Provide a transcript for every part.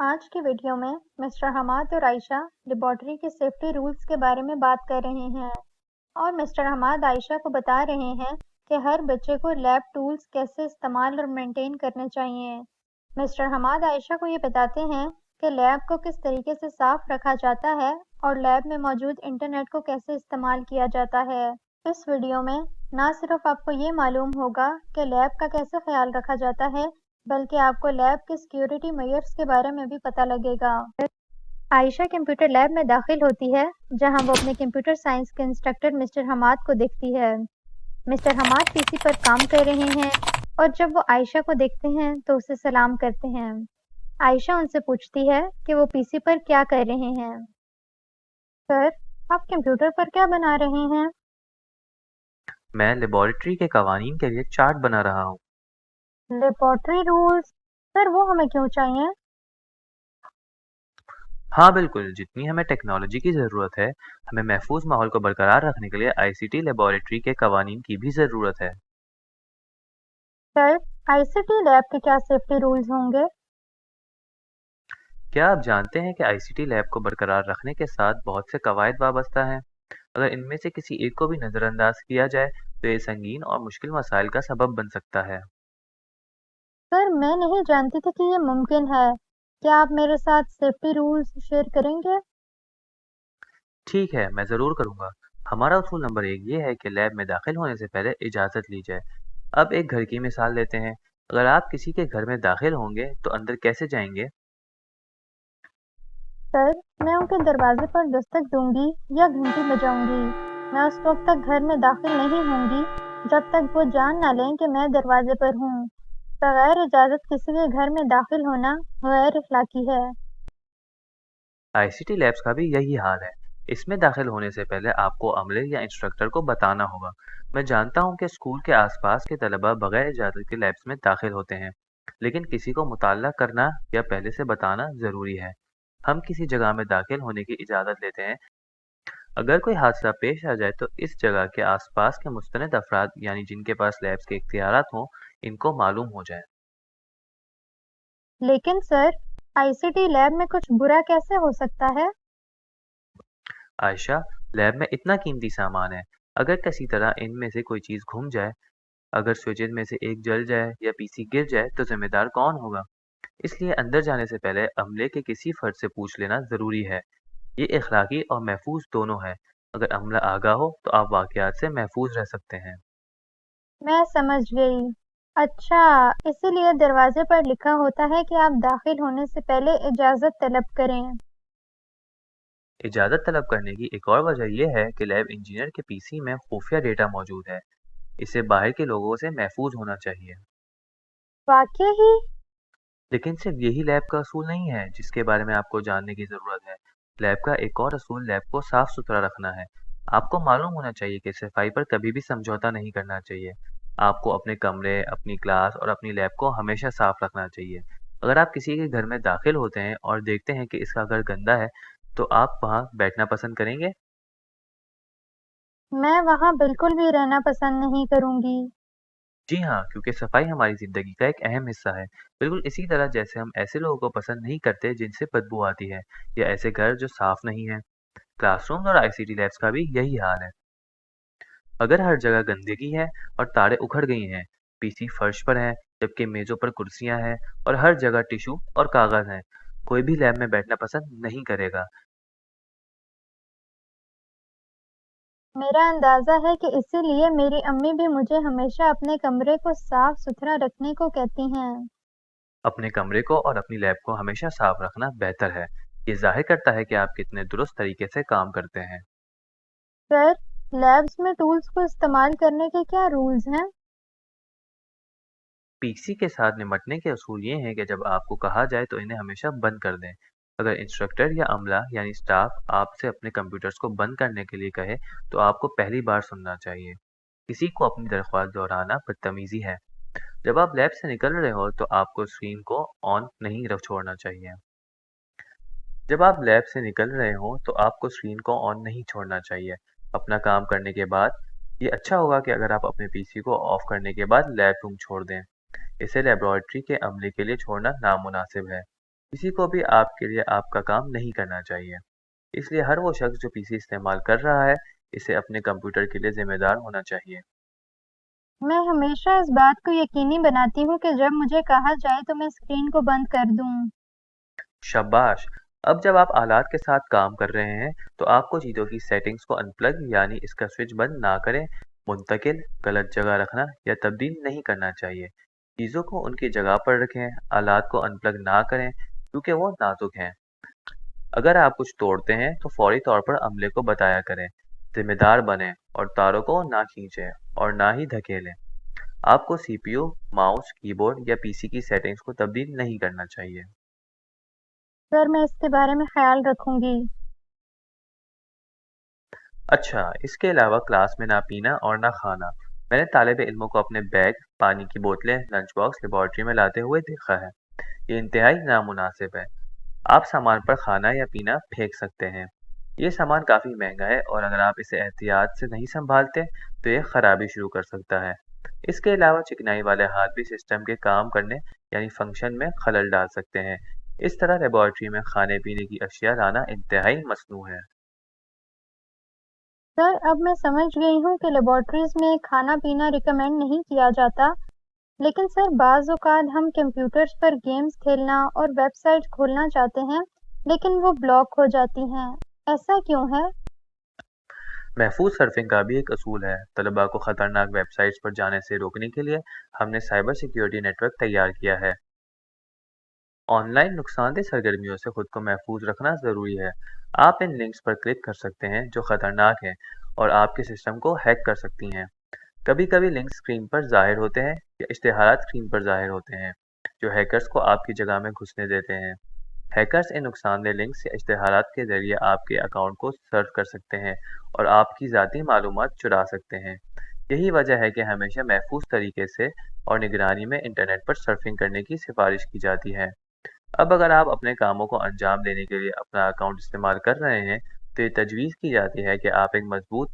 آج کی ویڈیو میں مسٹر حماد اور عائشہ لیبارٹری کے سیفٹی رولز کے بارے میں بات کر رہے ہیں اور مسٹر حماد عائشہ کو بتا رہے ہیں کہ ہر بچے کو لیب ٹولز کیسے استعمال اور مینٹین کرنے چاہیے۔ مسٹر حماد عائشہ کو یہ بتاتے ہیں کہ لیب کو کس طریقے سے صاف رکھا جاتا ہے اور لیب میں موجود انٹرنیٹ کو کیسے استعمال کیا جاتا ہے۔ اس ویڈیو میں نہ صرف آپ کو یہ معلوم ہوگا کہ لیب کا کیسے خیال رکھا جاتا ہے بلکہ آپ کو لیب کے سیکیورٹی میئرز کے بارے میں بھی پتہ لگے گا۔ عائشہ کمپیوٹر لیب میں داخل ہوتی ہے جہاں وہ اپنے کمپیوٹر سائنس کے انسٹرکٹر مسٹر حماد کو دیکھتی ہے۔ مسٹر حماد پی سی پر کام کر رہے ہیں اور جب وہ عائشہ کو دیکھتے ہیں تو اسے سلام کرتے ہیں۔ عائشہ ان سے پوچھتی ہے کہ وہ پی سی پر کیا کر رہے ہیں۔ سر، آپ کمپیوٹر پر کیا بنا رہے ہیں؟ میں لیبارٹری کے قوانین کے لیے چارٹ بنا رہا ہوں۔ Laboratory rules? سر، وہ ہمیں کیوں چاہیے؟ ہاں بالکل، جتنی ہمیں ٹیکنالوجی کی ضرورت ہے، ہمیں محفوظ ماحول کو برقرار رکھنے کے لیے آئی سی ٹی لیبارٹری کے قوانین کی بھی ضرورت ہے۔ سر، آئی سی ٹی لیب کے کیا سیفٹی رولز ہوں گے؟ کیا آپ جانتے ہیں کہ آئی سی ٹی لیب کو برقرار رکھنے کے ساتھ بہت سے قواعد وابستہ ہیں؟ اگر ان میں سے کسی ایک کو بھی نظر انداز کیا جائے تو یہ سنگین اور مشکل مسائل کا سبب بن سکتا ہے۔ سر، میں نہیں جانتی تھی کہ یہ ممکن ہے۔ کیا آپ میرے ساتھ سیفٹی رولز شیئر کریں گے؟ ٹھیک ہے، میں ضرور کروں گا۔ ہمارا اصول نمبر 1 یہ ہے کہ لیب میں داخل ہونے سے پہلے اجازت لی جائے۔ اب ایک گھر کی مثال لیتے ہیں۔ اگر آپ کسی کے گھر میں داخل ہوں گے تو اندر کیسے جائیں گے؟ سر، میں ان کے دروازے پر دستک دوں گی یا گھنٹی بجاؤں گی۔ میں اس وقت تک گھر میں داخل نہیں ہوں گی جب تک وہ جان نہ لیں کہ میں دروازے پر ہوں۔ بغیر اجازت کسی کے گھر میں داخل ہونا غیر اخلاقی ہے۔ آئی سی ٹی لیبس کا بھی یہی حال ہے۔ اس میں داخل ہونے سے پہلے آپ کو عملے یا انسٹرکٹر کو بتانا ہوگا۔ میں جانتا ہوں کہ اسکول کے آس پاس کے طلبہ بغیر اجازت کے لیبس میں داخل ہوتے ہیں، لیکن کسی کو مطالعہ کرنا یا پہلے سے بتانا ضروری ہے۔ ہم کسی جگہ میں داخل ہونے کی اجازت لیتے ہیں اگر کوئی حادثہ پیش آ جائے تو اس جگہ کے آس پاس کے مستند افراد یعنی جن کے پاس لیبس کے اختیارات ہوں ان کو معلوم ہو جائے۔ لیکن سر، آئی سی ٹی لیب میں کچھ برا کیسے ہو سکتا ہے؟ عائشہ، لیب میں اتنا قیمتی سامان ہے، اگر کسی طرح ان میں سے کوئی چیز گھم جائے، اگر سوئچز میں سے ایک جل جائے یا پی سی گر جائے تو ذمہ دار کون ہوگا؟ اس لیے اندر جانے سے پہلے عملے کے کسی فرد سے پوچھ لینا ضروری ہے۔ یہ اخلاقی اور محفوظ دونوں ہے۔ اگر عملہ آگاہ ہو تو آپ واقعات سے محفوظ رہ سکتے ہیں۔ میں سمجھ گئی۔ اچھا، اسی لیے دروازے پر لکھا ہوتا ہے کہ آپ داخل ہونے سے پہلے اجازت طلب کریں۔ اجازت طلب کرنے کی ایک اور وجہ یہ ہے کہ لیب انجینئر کے پی سی میں خفیہ ڈیٹا موجود ہے۔ اسے باہر کے لوگوں سے محفوظ ہونا چاہیے۔ واقعی؟ لیکن صرف یہی لیب کا اصول نہیں ہے جس کے بارے میں آپ کو جاننے کی ضرورت ہے۔ لیب کا ایک اور اصول لیب کو صاف ستھرا رکھنا ہے۔ آپ کو معلوم ہونا چاہیے کہ صفائی پر کبھی بھی سمجھوتا نہیں کرنا چاہیے۔ آپ کو اپنے کمرے، اپنی کلاس اور اپنی لیب کو ہمیشہ صاف رکھنا چاہیے۔ اگر آپ کسی کے گھر میں داخل ہوتے ہیں اور دیکھتے ہیں کہ اس کا گھر گندا ہے تو آپ وہاں بیٹھنا پسند کریں گے؟ میں وہاں بالکل بھی رہنا پسند نہیں کروں گی۔ جی ہاں، کیونکہ صفائی ہماری زندگی کا ایک اہم حصہ ہے۔ بالکل اسی طرح جیسے ہم ایسے لوگوں کو پسند نہیں کرتے جن سے بدبو آتی ہے یا ایسے گھر جو صاف نہیں ہیں۔ کلاس روم اور آئی سی ٹی لیبس کا بھی یہی حال ہے۔ اگر ہر جگہ گندگی ہے اور تاریں اکھڑ گئی ہیں، پی سی فرش پر ہیں جبکہ میزوں پر کرسیاں ہیں اور ہر جگہ ٹشو اور کاغذ ہیں، کوئی بھی لیب میں بیٹھنا پسند نہیں کرے گا۔ میرا اندازہ ہے کہ اسی لیے میری امی بھی مجھے ہمیشہ اپنے کمرے کو صاف ستھرا رکھنے کو کہتی ہیں۔ اپنے کمرے کو اور اپنی لیب کو ہمیشہ صاف رکھنا بہتر ہے۔ یہ ظاہر کرتا ہے کہ آپ کتنے درست طریقے سے کام کرتے ہیں۔ سر، لیبس میں ٹولز کو استعمال کرنے کے کیا رولز ہیں؟ پی سی کے ساتھ نمٹنے کے اصول یہ ہیں کہ جب آپ کو کہا جائے تو انہیں ہمیشہ بند کر دیں۔ اگر انسٹرکٹر یا عملہ یعنی سٹاف آپ سے اپنے کمپیوٹرز کو بند کرنے کے لیے کہے تو آپ کو پہلی بار سننا چاہیے۔ کسی کو اپنی درخواست دہرانا بدتمیزی ہے۔ جب آپ لیب سے نکل رہے ہو تو آپ کو اسکرین کو آن نہیں رکھ چھوڑنا چاہیے۔ جب آپ لیب سے نکل رہے ہوں تو آپ کو اسکرین کو آن نہیں چھوڑنا چاہیے۔ اپنا کام کرنے کے بعد یہ اچھا ہوگا کہ اگر آپ اپنے پی سی کو آف کرنے کے بعد لیب روم چھوڑ دیں۔ اسے لیبارٹری کے عملے کے لیے چھوڑنا نامناسب ہے۔ किसी को भी आपके लिए आपका काम नहीं करना चाहिए। इसलिए हर वो शख्स जो पीसी इस्तेमाल कर रहा है, इसे अपने कंप्यूटर के लिए ज़िम्मेदार होना चाहिए। मैं हमेशा इस बात को यकीनी बनाती हूँ कि जब मुझे कहा जाए तो मैं स्क्रीन को बंद कर दूँ। शाबाश! अब जब आप आलात के साथ काम कर रहे हैं, तो आपको चीज़ों की सेटिंग्स को अनप्लग यानी इसका स्विच बंद ना करें, मुंतकिल, गलत जगह रखना या तब्दील नहीं करना चाहिए। चीज़ों को उनकी जगह पर रखें, आलात को अनप्लग ना करें क्योंकि वो नाजुक हैं। अगर आप कुछ तोड़ते हैं, तो फौरी तौर पर अमले को बताया करें। जिम्मेदार बनें और तारों को ना खींचें और ना ही धकेलें। आपको सीपीयू, माउस, कीबोर्ड या पीसी की सेटिंग्स को तब्दील नहीं करना चाहिए। सर, मैं इसके बारे में ख्याल रखूंगी। अच्छा, इसके अलावा क्लास में ना पीना और ना खाना। मैंने तालिब इल्मों को अपने बैग, पानी की बोतलें, लंच बॉक्स लेबॉर्ट्री में लाते हुए देखा है। ये इंतहाई नामुनासिब है। आप सामान पर खाना या पीना फेंक सकते हैं। ये सामान काफ़ी महंगा है और अगर आप इसे एहतियात से नहीं संभालते, तो ये खराबी शुरू कर सकता है। इसके अलावा चिकनाई वाले हाथ भी सिस्टम के काम करने यानी फंक्शन में खलल डाल सकते हैं। इस तरह लेबॉर्ट्री में खाने पीने की अशिया लाना इंतहाई मसनू है। सर, अब मैं समझ गई हूँ कि लेबॉर्ट्रीज में खाना पीना रिकमेंड नहीं किया जाता। लेकिन सर, बाज़ औक़ात हम कंप्यूटर्स पर गेम्स खेलना और वेबसाइट्स खोलना चाहते हैं, लेकिन वो ब्लॉक हो जाती हैं। ऐसा क्यों है? महफूज सर्फिंग का भी एक असूल है। तलबा को खतरनाक वेबसाइट्स पर जाने से रोकने के लिए हमने साइबर सिक्योरिटी नेटवर्क तैयार किया है। ऑनलाइन नुकसानदेह सरगर्मियों से खुद को महफूज रखना ज़रूरी है। आप इन लिंक्स पर क्लिक कर सकते हैं जो खतरनाक हैं और आपके सिस्टम को हैक कर सकती हैं। कभी कभी लिंक स्क्रीन पर ज़ाहिर होते हैं या इश्तिहारात स्क्रीन पर ज़ाहिर होते हैं जो हैकर्स को आपकी जगह में घुसने देते हैं। हैकर्स इन नुकसानदेह लिंक्स या इश्तिहारात के ज़रिए आपके अकाउंट को सर्फ कर सकते हैं और आपकी ज़ाती मालूमात चुरा सकते हैं। यही वजह है कि हमेशा महफूज तरीके से और निगरानी में इंटरनेट पर सर्फिंग करने की सिफारिश की जाती है। अब अगर आप अपने कामों को अंजाम देने के लिए अपना अकाउंट इस्तेमाल कर रहे हैं, तो ये तजवीज़ दी जाती है कि आप एक मजबूत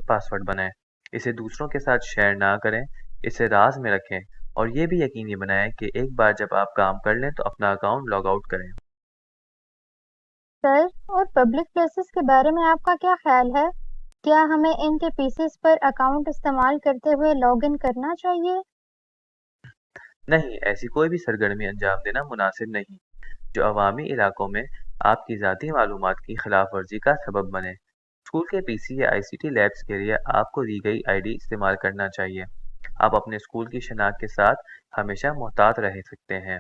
पासवर्ड बनाएं। इसे दूसरों के साथ शेयर ना करें, इसे राज में रखें और ये भी यकीनी बनाएं कि एक बार जब आप काम कर लें तो अपना अकाउंट लॉग आउट करें। सर, और पब्लिक प्लेसेस के बारे में आपका क्या ख्याल है? क्या हमें इनके पीसेस पर अकाउंट इस्तेमाल करते हुए लॉगिन करना चाहिए? नहीं, ऐसी कोई भी सरगर्मी अंजाम देना मुनासिब नहीं जो अवामी इलाकों में आपकी ज़ाती मालूमात की खिलाफ वर्जी का सबब बने। स्कूल के पीसी या आईसीटी लैब्स के लिए आपको दी गई आईडी इस्तेमाल करना चाहिए। आप अपने स्कूल की शनाख्त के साथ हमेशा मोहतात रह सकते हैं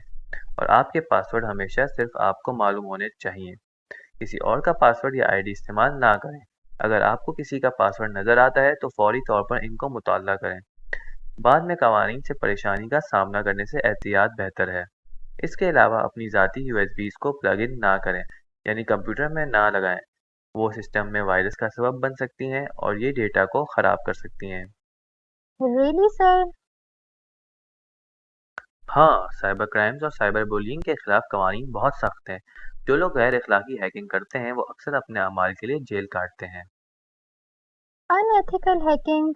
और आपके पासवर्ड हमेशा सिर्फ आपको मालूम होने चाहिए। किसी और का पासवर्ड या आईडी इस्तेमाल ना करें। अगर आपको किसी का पासवर्ड नज़र आता है तो फौरी तौर पर इनको मुताला करें। बाद में कवानीन से परेशानी का सामना करने से एहतियात बेहतर है। इसके अलावा अपनी ज़ाती यूएसबीज़ को प्लग इन ना करें यानी कंप्यूटर में ना लगाएं। वो सिस्टम में वायरस का सबब बन सकती हैं और ये डेटा को ख़राब कर सकती हैं। Really sir? हाँ, साइबर क्राइम्स और साइबर बुलिंग के खिलाफ कवानीन बहुत सख्त हैं। जो लोग गैर अखलाकी हैकिंग करते हैं वो अक्सर अपने अमाल के लिए जेल काटते हैं। Unethical hacking?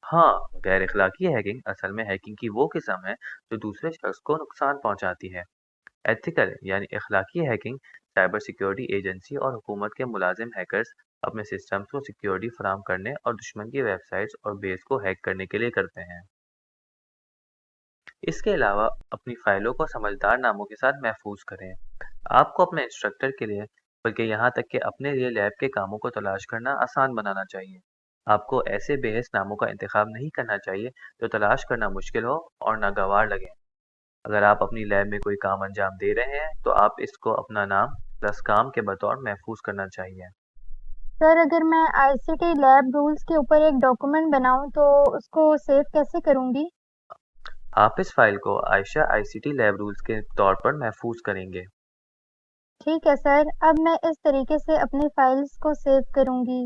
हाँ, गैर अखलाकी हैकिंग असल में हैकिंग की वो किस्म है जो दूसरे शख्स को नुकसान पहुंचाती है। एथिकल यानी अखलाकी हैकिंग साइबर सिक्योरिटी एजेंसी और हुकूमत के मुलाजिम हैकर्स अपने सिस्टम्स को सिक्योरिटी फराहम करने और दुश्मन की वेबसाइट्स और बेस को हैक करने के लिए करते हैं। इसके अलावा अपनी फाइलों को समझदार नामों के साथ महफूज करें। आपको अपने इंस्ट्रक्टर के लिए बल्कि यहाँ तक कि अपने लिए लैब के कामों को तलाश करना आसान बनाना चाहिए। आपको ऐसे बेहस नामों का इंतखाब नहीं करना चाहिए जो तलाश करना मुश्किल हो और नागवार लगे। अगर आप अपनी लैब में कोई काम अंजाम दे रहे हैं तो आप इसको अपना नाम प्लस काम के बतौर महफूज करना चाहिए। सर, अगर मैं आईसीटी लैब रूल्स के ऊपर एक डॉक्यूमेंट बनाऊं तो उसको सेव कैसे करूंगी? आप इस फाइल को आयशा आईसीटी लैब रूल्स के तौर पर महफूज करेंगे। ठीक है सर, अब मैं इस तरीके से अपनी फाइल्स को सेव करूंगी।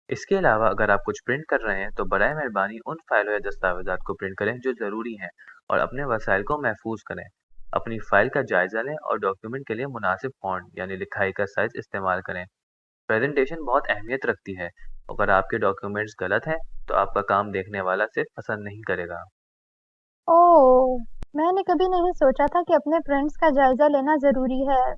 इसके अलावा अगर आप कुछ प्रिंट कर रहे हैं तो बराए मेहरबानी उन फाइलों या दस्तावेजात को प्रिंट करें जो ज़रूरी हैं और अपने वसाइल को महफूज करें। अपनी फाइल का जायज़ा लें और डॉक्यूमेंट के लिए मुनासिब फॉन्ट यानी लिखाई का साइज इस्तेमाल करें। प्रेजेंटेशन बहुत अहमियत रखती है। अगर आपके डॉक्यूमेंट्स गलत हैं तो आपका काम देखने वाला सिर्फ पसंद नहीं करेगा। ओह! मैंने कभी नहीं सोचा था कि अपने फ्रेंड्स का जायज़ा लेना ज़रूरी है।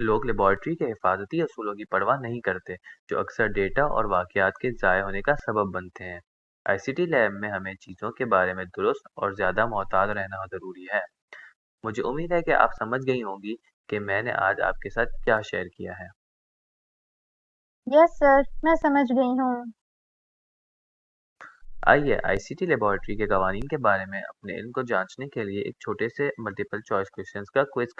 लोग लेबॉरेटरी के हिफाजती असूलों की परवाह नहीं करते, जो अक्सर डेटा और वाकयात के ज़ाय होने का सबब बनते हैं। आईसीटी लैब में हमें चीज़ों के बारे में दुरुस्त और ज़्यादा मोहतात रहना ज़रूरी है। मुझे उम्मीद है कि आप समझ गई होंगी कि मैंने आज आपके साथ क्या शेयर किया है। यस सर, मैं समझ गई हूँ। आइए आईसीटी लेबॉरेटरी के कवानीन के बारे में अपने इल्म को जांचने के लिए एक छोटे से मल्टीपल चॉइस क्वेश्चंस का क्विज